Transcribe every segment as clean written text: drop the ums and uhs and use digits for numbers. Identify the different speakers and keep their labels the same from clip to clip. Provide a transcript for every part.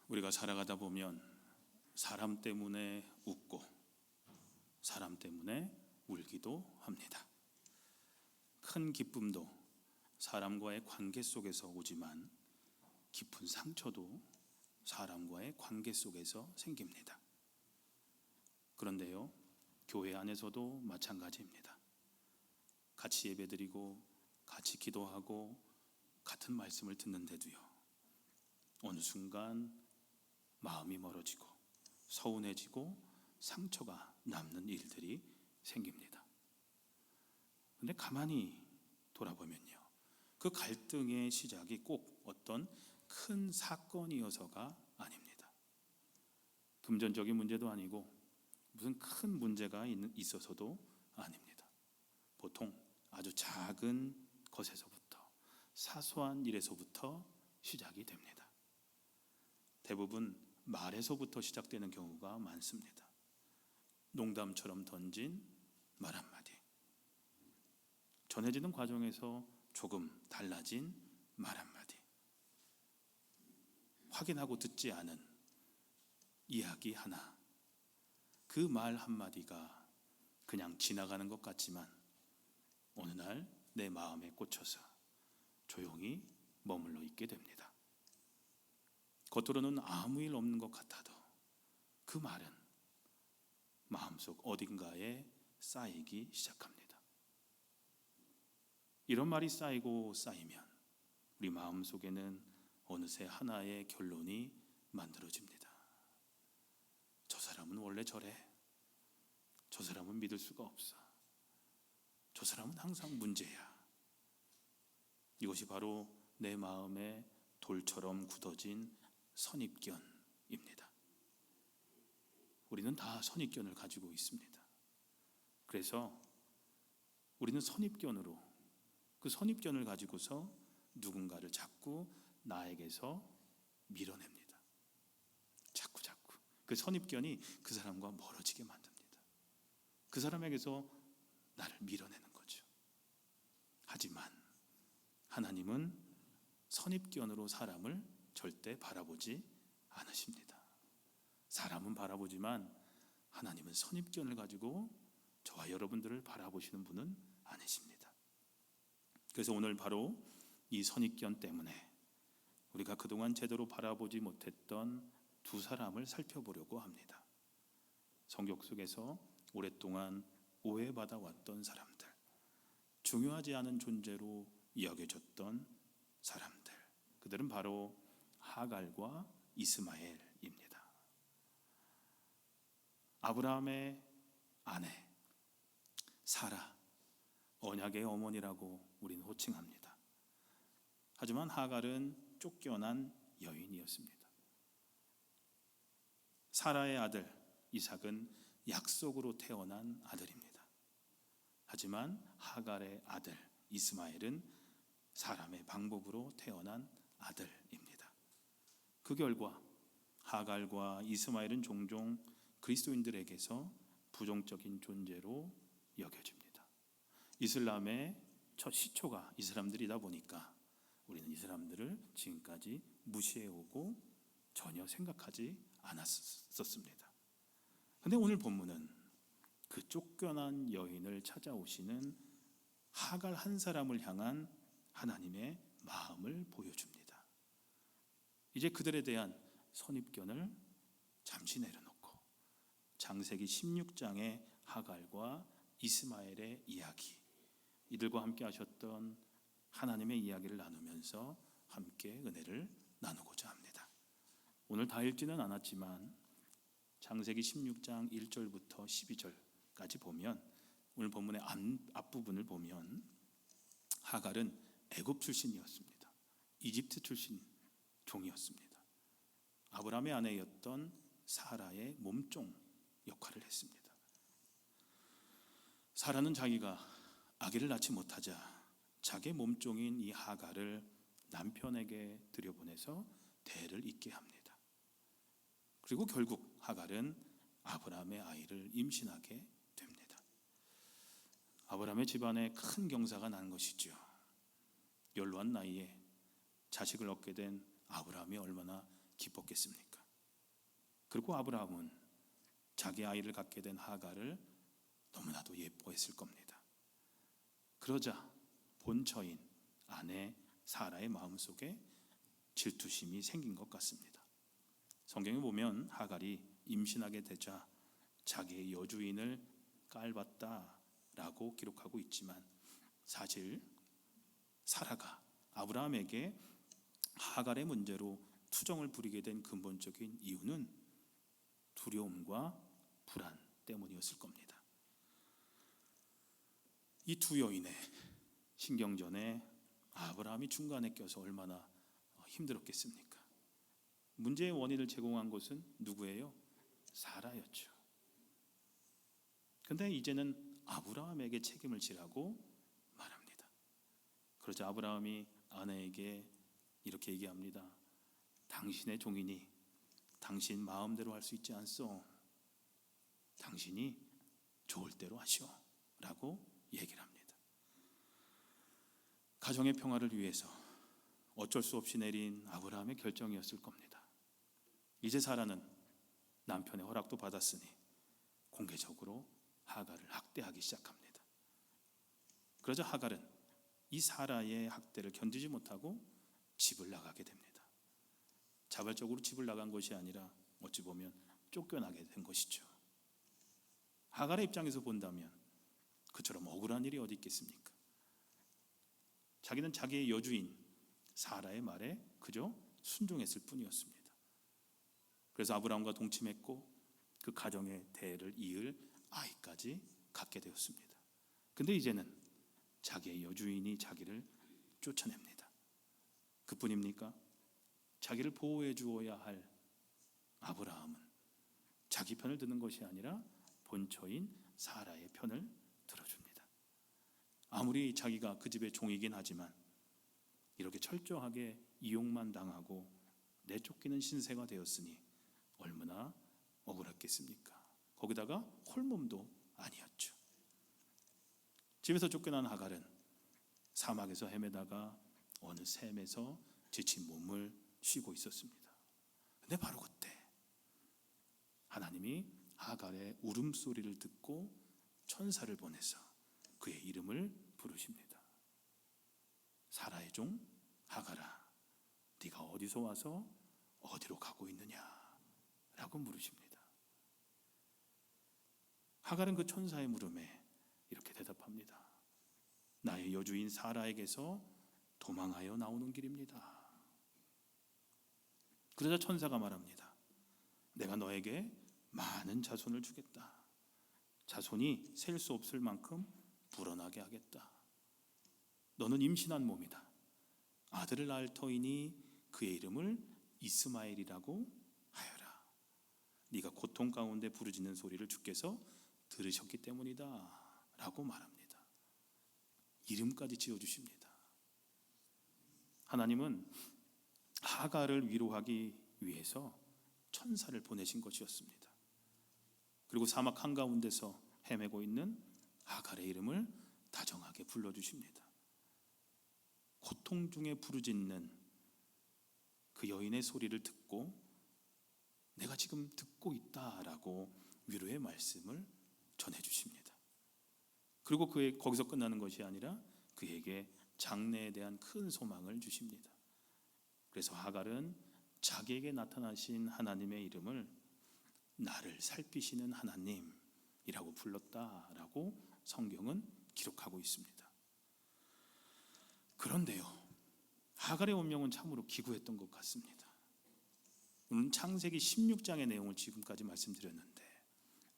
Speaker 1: 우리가 살아가다 보면 사람 때문에 웃고 사람 때문에 울기도 합니다. 큰 기쁨도 사람과의 관계 속에서 오지만 깊은 상처도 사람과의 관계 속에서 생깁니다. 그런데요, 교회 안에서도 마찬가지입니다. 같이 예배드리고 같이 기도하고 같은 말씀을 듣는데도요, 어느 순간 마음이 멀어지고 서운해지고 상처가 남는 일들이 생깁니다. 그런데 가만히 돌아보면요, 그 갈등의 시작이 꼭 어떤 큰 사건이어서가 아닙니다. 금전적인 문제도 아니고 무슨 큰 문제가 있어서도 아닙니다. 보통 아주 작은 것에서부터, 사소한 일에서부터 시작이 됩니다. 대부분 말에서부터 시작되는 경우가 많습니다. 농담처럼 던진 말 한마디, 전해지는 과정에서 조금 달라진 말 한마디, 확인하고 듣지 않은 이야기 하나, 그 말 한마디가 그냥 지나가는 것 같지만 어느 날 내 마음에 꽂혀서 조용히 머물러 있게 됩니다. 겉으로는 아무 일 없는 것 같아도 그 말은 마음속 어딘가에 쌓이기 시작합니다. 이런 말이 쌓이고 쌓이면 우리 마음속에는 어느새 하나의 결론이 만들어집니다. 저 사람은 원래 저래. 저 사람은 믿을 수가 없어. 저 사람은 항상 문제야. 이것이 바로 내 마음에 돌처럼 굳어진 선입견입니다. 우리는 다 선입견을 가지고 있습니다. 그래서 우리는 선입견으로, 그 선입견을 가지고서 누군가를 자꾸 나에게서 밀어냅니다. 자꾸 그 선입견이 그 사람과 멀어지게 만듭니다. 그 사람에게서 나를 밀어내는 거죠. 하지만 하나님은 선입견으로 사람을 절대 바라보지 않으십니다. 사람은 바라보지만 하나님은 선입견을 가지고 저와 여러분들을 바라보시는 분은 아니십니다. 그래서 오늘 바로 이 선입견 때문에 우리가 그동안 제대로 바라보지 못했던 두 사람을 살펴보려고 합니다. 성경 속에서 오랫동안 오해받아 왔던 사람들, 중요하지 않은 존재로 여겨졌던 사람들, 그들은 바로 하갈과 이스마엘입니다. 아브라함의 아내 사라, 언약의 어머니라고 우리는 호칭합니다. 하지만 하갈은 쫓겨난 여인이었습니다. 사라의 아들 이삭은 약속으로 태어난 아들입니다. 하지만 하갈의 아들 이스마엘은 사람의 방법으로 태어난 아들입니다. 그 결과 하갈과 이스마엘은 종종 그리스도인들에게서 부정적인 존재로 여겨집니다. 이슬람의 첫 시초가 이 사람들이다 보니까 우리는 이 사람들을 지금까지 무시해오고 전혀 생각하지 않았었습니다. 그런데 오늘 본문은 그 쫓겨난 여인을 찾아오시는 하갈 한 사람을 향한 하나님의 마음을 보여줍니다. 이제 그들에 대한 선입견을 잠시 내려놓고 창세기 16장의 하갈과 이스마엘의 이야기, 이들과 함께 하셨던 하나님의 이야기를 나누면서 함께 은혜를 나누고자 합니다. 오늘 다 읽지는 않았지만 창세기 16장 1절부터 12절까지 보면, 오늘 본문의 앞부분을 보면 하갈은 애굽 출신이었습니다. 이집트 출신 종이었습니다. 아브라함의 아내였던 사라의 몸종 역할을 했습니다. 사라는 자기가 아기를 낳지 못하자 자기 몸종인 이 하갈을 남편에게 들여보내서 대를 잇게 합니다. 그리고 결국 하갈은 아브라함의 아이를 임신하게 됩니다. 아브라함의 집안에 큰 경사가 난 것이죠. 연로한 나이에 자식을 얻게 된 아브라함이 얼마나 기뻤겠습니까? 그리고 아브라함은 자기 아이를 갖게 된 하갈을 너무나도 예뻐했을 겁니다. 그러자 본처인 아내 사라의 마음속에 질투심이 생긴 것 같습니다. 성경에 보면 하갈이 임신하게 되자 자기의 여주인을 깔봤다라고 기록하고 있지만, 사실 사라가 아브라함에게 하갈의 문제로 투정을 부리게 된 근본적인 이유는 두려움과 불안 때문이었을 겁니다. 이 두 여인의 신경전에 아브라함이 중간에 껴서 얼마나 힘들었겠습니까? 문제의 원인을 제공한 것은 누구예요? 사라였죠. 근데 이제는 아브라함에게 책임을 지라고 말합니다. 그러자 아브라함이 아내에게 이렇게 얘기합니다. 당신의 종이니 당신 마음대로 할 수 있지 않소. 당신이 좋을 대로 하시오 라고 얘기를 합니다. 가정의 평화를 위해서 어쩔 수 없이 내린 아브라함의 결정이었을 겁니다. 이제 사라는 남편의 허락도 받았으니 공개적으로 하갈을 학대하기 시작합니다. 그러자 하갈은 이 사라의 학대를 견디지 못하고 집을 나가게 됩니다. 자발적으로 집을 나간 것이 아니라 어찌 보면 쫓겨나게 된 것이죠. 하갈의 입장에서 본다면 그처럼 억울한 일이 어디 있겠습니까? 자기는 자기의 여주인 사라의 말에 그저 순종했을 뿐이었습니다. 그래서 아브라함과 동침했고 그 가정의 대를 이을 아이까지 갖게 되었습니다. 근데 이제는 자기의 여주인이 자기를 쫓아냅니다. 그뿐입니까? 자기를 보호해 주어야 할 아브라함은 자기 편을 드는 것이 아니라 본처인 사라의 편을 들어줍니다. 아무리 자기가 그 집의 종이긴 하지만 이렇게 철저하게 이용만 당하고 내쫓기는 신세가 되었으니 얼마나 억울했겠습니까? 거기다가 홀몸도 아니었죠. 집에서 쫓겨난 하갈은 사막에서 헤매다가 어느 샘에서 지친 몸을 쉬고 있었습니다. 근데 바로 그때 하나님이 하갈의 울음소리를 듣고 천사를 보내서 그의 이름을 부르십니다. 사라의 종 하갈아, 네가 어디서 와서 어디로 가고 있느냐 라고 물으십니다. 하갈은 그 천사의 물음에 이렇게 대답합니다. 나의 여주인 사라에게서 도망하여 나오는 길입니다. 그러자 천사가 말합니다. 내가 너에게 많은 자손을 주겠다. 자손이 셀 수 없을 만큼 불어나게 하겠다. 너는 임신한 몸이다. 아들을 낳을 터이니 그의 이름을 이스마엘이라고 하여라. 네가 고통 가운데 부르짖는 소리를 주께서 들으셨기 때문이다 라고 말합니다. 이름까지 지어주십니다. 하나님은 하갈을 위로하기 위해서 천사를 보내신 것이었습니다. 그리고 사막 한가운데서 헤매고 있는 하갈의 이름을 다정하게 불러주십니다. 고통 중에 부르짖는 그 여인의 소리를 듣고 내가 지금 듣고 있다라고 위로의 말씀을 전해주십니다. 그리고 거기서 끝나는 것이 아니라 그에게 장래에 대한 큰 소망을 주십니다. 그래서 하갈은 자기에게 나타나신 하나님의 이름을 나를 살피시는 하나님이라고 불렀다라고 성경은 기록하고 있습니다. 그런데요, 하갈의 운명은 참으로 기구했던 것 같습니다. 오늘 창세기 16장의 내용을 지금까지 말씀드렸는데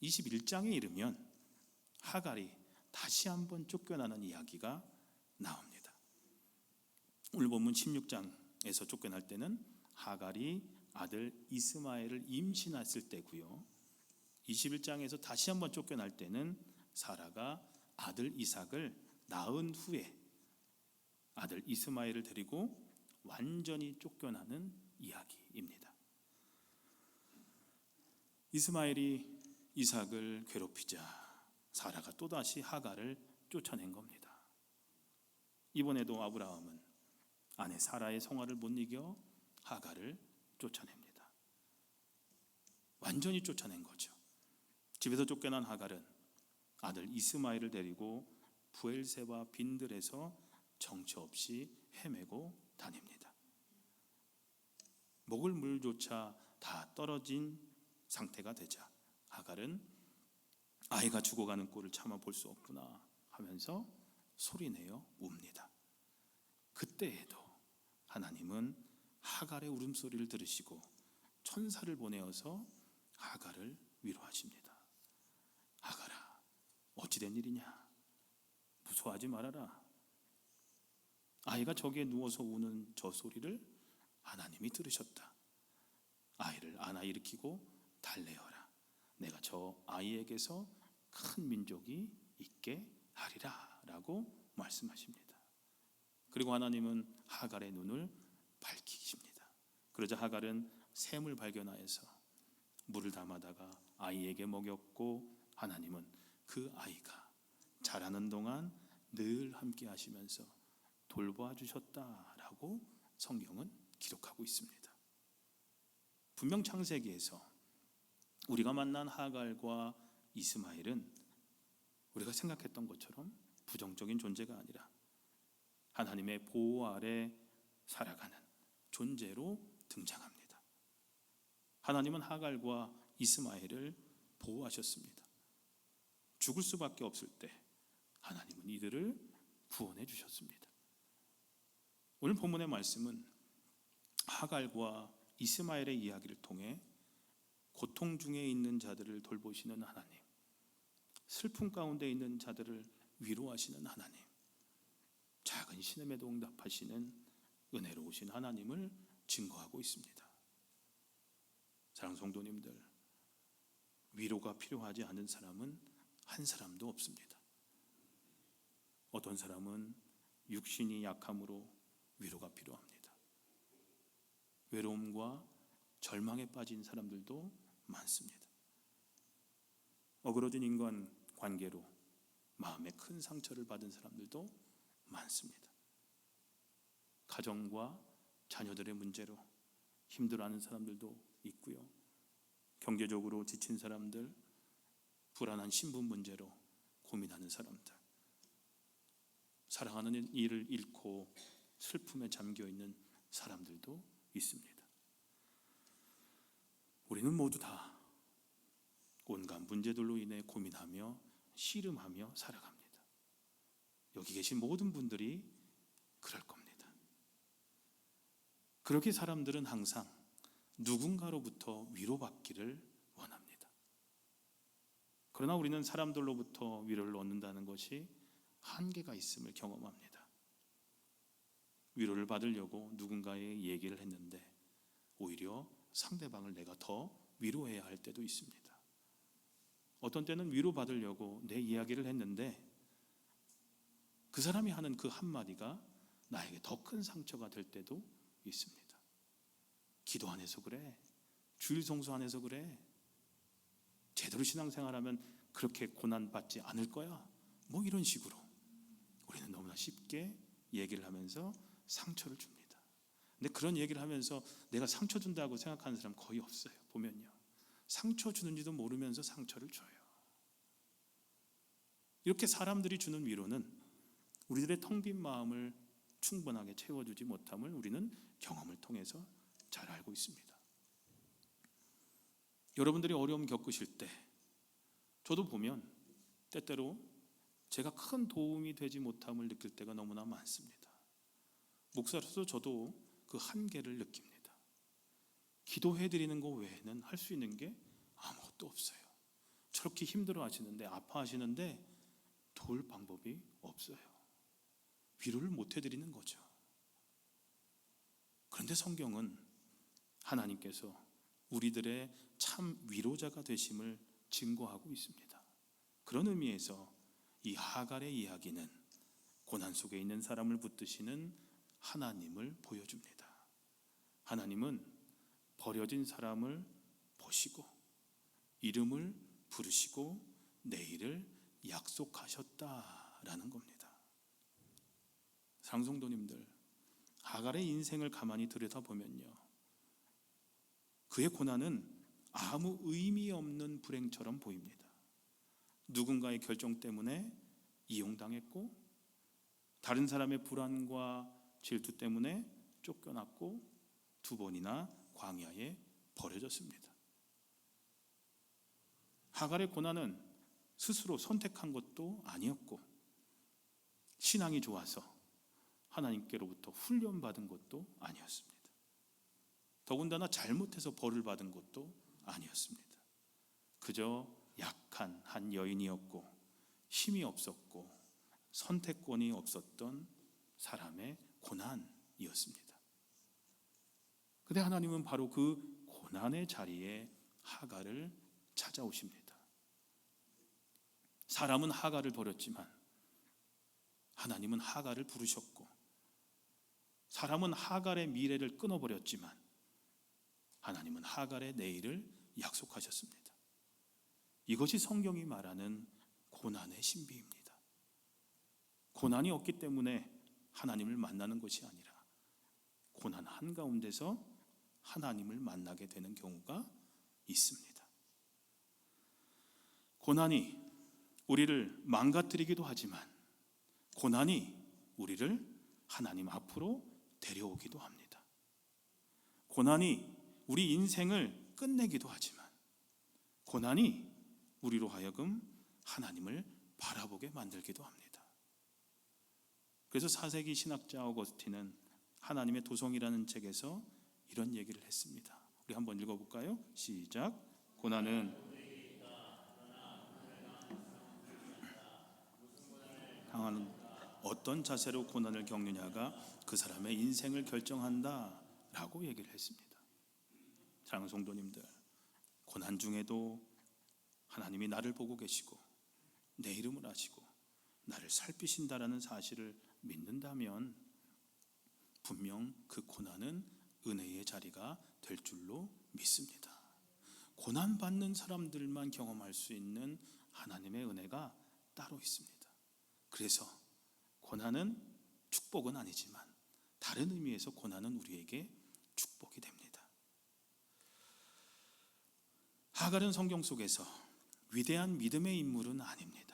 Speaker 1: 21장에 이르면 하갈이 다시 한번 쫓겨나는 이야기가 나옵니다. 오늘 본문 16장에서 쫓겨날 때는 하갈이 아들 이스마엘을 임신했을 때고요. 21장에서 다시 한번 쫓겨날 때는 사라가 아들 이삭을 낳은 후에 아들 이스마엘을 데리고 완전히 쫓겨나는 이야기입니다. 이스마엘이 이삭을 괴롭히자 사라가 또다시 하갈을 쫓아낸 겁니다. 이번에도 아브라함은 아내 사라의 성화를 못 이겨 하갈을 쫓아냅니다. 완전히 쫓아낸 거죠. 집에서 쫓겨난 하갈은 아들 이스마엘을 데리고 브엘세바 빈들에서 정처 없이 헤매고 다닙니다. 먹을 물조차 다 떨어진 상태가 되자 하갈은 아이가 죽어가는 꼴을 참아 볼 수 없구나 하면서 소리내어 웁니다. 그때에도 하나님은 하갈의 울음소리를 들으시고 천사를 보내어서 하갈을 위로하십니다. 하갈아, 어찌된 일이냐? 무서워하지 말아라. 아이가 저기에 누워서 우는 저 소리를 하나님이 들으셨다. 아이를 안아 일으키고 달래어라. 내가 저 아이에게서 큰 민족이 있게 하리라 라고 말씀하십니다. 그리고 하나님은 하갈의 눈을 밝히십니다. 그러자 하갈은 샘을 발견하여서 물을 담아다가 아이에게 먹였고 하나님은 그 아이가 자라는 동안 늘 함께 하시면서 돌봐 주셨다라고 성경은 기록하고 있습니다. 분명 창세기에서 우리가 만난 하갈과 이스마엘은 우리가 생각했던 것처럼 부정적인 존재가 아니라 하나님의 보호 아래 살아가는 존재로 등장합니다. 하나님은 하갈과 이스마엘을 보호하셨습니다. 죽을 수밖에 없을 때 하나님은 이들을 구원해 주셨습니다. 오늘 본문의 말씀은 하갈과 이스마엘의 이야기를 통해 고통 중에 있는 자들을 돌보시는 하나님, 슬픔 가운데 있는 자들을 위로하시는 하나님, 작은 신음에도 응답하시는 은혜로우신 하나님을 증거하고 있습니다. 사랑하는 성도님들, 위로가 필요하지 않은 사람은 한 사람도 없습니다. 어떤 사람은 육신이 약함으로 위로가 필요합니다. 외로움과 절망에 빠진 사람들도 많습니다. 어그러진 인간 관계로 마음에 큰 상처를 받은 사람들도 많습니다. 가정과 자녀들의 문제로 힘들어하는 사람들도 있고요. 경제적으로 지친 사람들, 불안한 신분 문제로 고민하는 사람들, 사랑하는 이를 잃고 슬픔에 잠겨있는 사람들도 있습니다. 우리는 모두 다 온갖 문제들로 인해 고민하며 씨름하며 살아갑니다. 여기 계신 모든 분들이 그럴 겁니다. 그렇게 사람들은 항상 누군가로부터 위로받기를 원합니다. 그러나 우리는 사람들로부터 위로를 얻는다는 것이 한계가 있음을 경험합니다. 위로를 받으려고 누군가의 얘기를 했는데 오히려 상대방을 내가 더 위로해야 할 때도 있습니다. 어떤 때는 위로받으려고 내 이야기를 했는데 그 사람이 하는 그 한마디가 나에게 더 큰 상처가 될 때도 있습니다. 기도 안 해서 그래, 주일 성수 안 해서 그래, 제대로 신앙생활하면 그렇게 고난받지 않을 거야, 뭐 이런 식으로 우리는 너무나 쉽게 얘기를 하면서 상처를 줍니다. 근데 그런 얘기를 하면서 내가 상처 준다고 생각하는 사람 거의 없어요. 보면요, 상처 주는지도 모르면서 상처를 줘요. 이렇게 사람들이 주는 위로는 우리들의 텅 빈 마음을 충분하게 채워주지 못함을 우리는 경험을 통해서 잘 알고 있습니다. 여러분들이 어려움 겪으실 때 저도 보면 때때로 제가 큰 도움이 되지 못함을 느낄 때가 너무나 많습니다. 목사로서 저도 그 한계를 느낍니다. 기도해드리는 것 외에는 할 수 있는 게 아무것도 없어요. 저렇게 힘들어 하시는데, 아파하시는데 도울 방법이 없어요. 위로를 못 해드리는 거죠. 그런데 성경은 하나님께서 우리들의 참 위로자가 되심을 증거하고 있습니다. 그런 의미에서 이 하갈의 이야기는 고난 속에 있는 사람을 붙드시는 하나님을 보여줍니다. 하나님은 버려진 사람을 보시고 이름을 부르시고 내일을 약속하셨다라는 겁니다. 상성도님들, 하갈의 인생을 가만히 들여다보면요, 그의 고난은 아무 의미 없는 불행처럼 보입니다. 누군가의 결정 때문에 이용당했고, 다른 사람의 불안과 질투 때문에 쫓겨났고, 2번이나 광야에 버려졌습니다. 하갈의 고난은 스스로 선택한 것도 아니었고, 신앙이 좋아서 하나님께로부터 훈련받은 것도 아니었습니다. 더군다나 잘못해서 벌을 받은 것도 아니었습니다. 그저 약한 한 여인이었고, 힘이 없었고 선택권이 없었던 사람의 고난이었습니다. 그런데 하나님은 바로 그 고난의 자리에 하갈을 찾아오십니다. 사람은 하갈을 버렸지만 하나님은 하갈을 부르셨고, 사람은 하갈의 미래를 끊어버렸지만 하나님은 하갈의 내일을 약속하셨습니다. 이것이 성경이 말하는 고난의 신비입니다. 고난이 없기 때문에 하나님을 만나는 것이 아니라 고난 한가운데서 하나님을 만나게 되는 경우가 있습니다. 고난이 우리를 망가뜨리기도 하지만 고난이 우리를 하나님 앞으로 데려오기도 합니다. 고난이 우리 인생을 끝내기도 하지만 고난이 우리로 하여금 하나님을 바라보게 만들기도 합니다. 그래서 4세기 신학자 어거스틴은 하나님의 도성이라는 책에서 이런 얘기를 했습니다. 우리 한번 읽어볼까요? 시작. 고난은 당하는 어떤 자세로 고난을 겪느냐가 그 사람의 인생을 결정한다 라고 얘기를 했습니다. 사랑하는 성도님들, 고난 중에도 하나님이 나를 보고 계시고 내 이름을 아시고 나를 살피신다라는 사실을 믿는다면 분명 그 고난은 은혜의 자리가 될 줄로 믿습니다. 고난받는 사람들만 경험할 수 있는 하나님의 은혜가 따로 있습니다. 그래서 고난은 축복은 아니지만 다른 의미에서 고난은 우리에게 축복이 됩니다. 하갈은 성경 속에서 위대한 믿음의 인물은 아닙니다.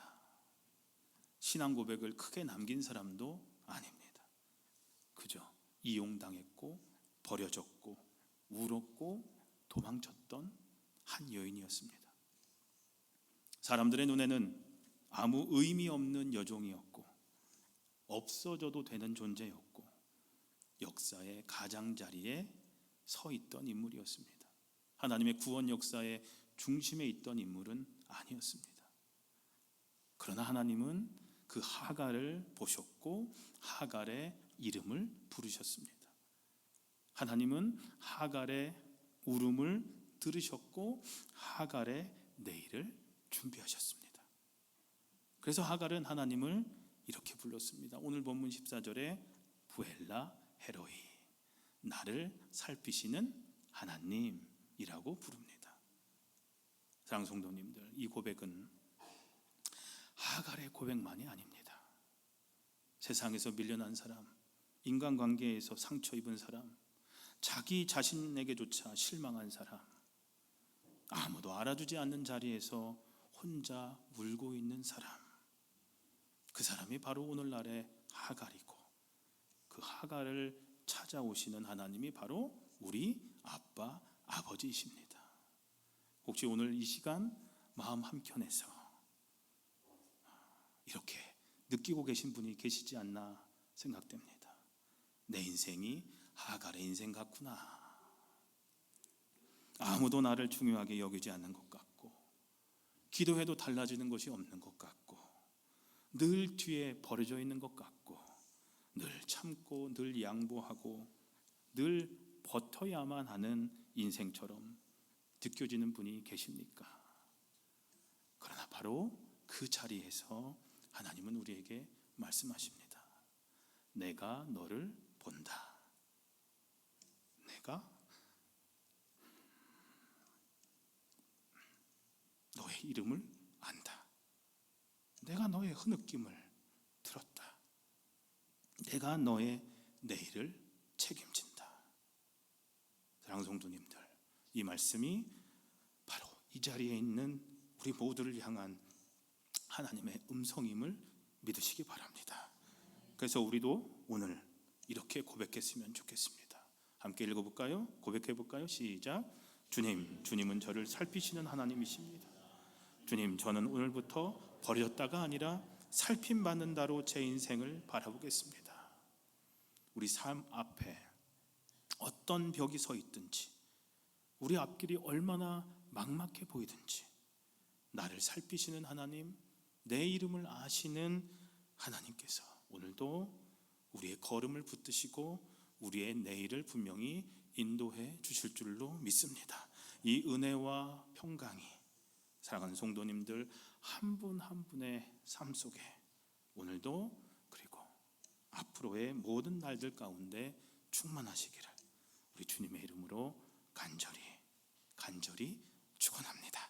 Speaker 1: 신앙 고백을 크게 남긴 사람도 아닙니다. 그저 이용당했고 버려졌고 울었고 도망쳤던 한 여인이었습니다. 사람들의 눈에는 아무 의미 없는 여종이었고 없어져도 되는 존재였고 역사의 가장자리에 서 있던 인물이었습니다. 하나님의 구원 역사의 중심에 있던 인물은 아니었습니다. 그러나 하나님은 그 하갈을 보셨고 하갈의 이름을 부르셨습니다. 하나님은 하갈의 울음을 들으셨고 하갈의 내일을 준비하셨습니다. 그래서 하갈은 하나님을 이렇게 불렀습니다. 오늘 본문 14절에 부엘라 헤로이, 나를 살피시는 하나님이라고 부릅니다. 사랑하는 성도님들, 이 고백은 하갈의 고백만이 아닙니다. 세상에서 밀려난 사람, 인간관계에서 상처 입은 사람, 자기 자신에게조차 실망한 사람, 아무도 알아주지 않는 자리에서 혼자 울고 있는 사람, 그 사람이 바로 오늘날의 하갈이고 그 하갈을 찾아오시는 하나님이 바로 우리 아빠, 아버지이십니다. 혹시 오늘 이 시간 마음 한켠에서 이렇게 느끼고 계신 분이 계시지 않나 생각됩니다. 내 인생이 하갈의 인생 같구나. 아무도 나를 중요하게 여기지 않는 것 같고 기도해도 달라지는 것이 없는 것 같고 늘 뒤에 버려져 있는 것 같고 늘 참고 늘 양보하고 늘 버텨야만 하는 인생처럼 느껴지는 분이 계십니까? 그러나 바로 그 자리에서 하나님은 우리에게 말씀하십니다. 내가 너를 본다. 내가 너의 이름을 안다. 내가 너의 흐느낌을 들었다. 내가 너의 내일을 책임진다. 사랑하는 성도님들, 이 말씀이 이 자리에 있는 우리 모두를 향한 하나님의 음성임을 믿으시기 바랍니다. 그래서 우리도 오늘 이렇게 고백했으면 좋겠습니다. 함께 읽어볼까요? 고백해볼까요? 시작. 주님은 저를 살피시는 하나님이십니다. 주님, 저는 오늘부터 버려졌다가 아니라 살핌받는 자로 제 인생을 바라보겠습니다. 우리 삶 앞에 어떤 벽이 서 있든지, 우리 앞길이 얼마나 막막해 보이든지, 나를 살피시는 하나님, 내 이름을 아시는 하나님께서 오늘도 우리의 걸음을 붙드시고 우리의 내일을 분명히 인도해 주실 줄로 믿습니다. 이 은혜와 평강이 사랑하는 성도님들 한 분 한 분의 삶 속에 오늘도 그리고 앞으로의 모든 날들 가운데 충만하시기를 우리 주님의 이름으로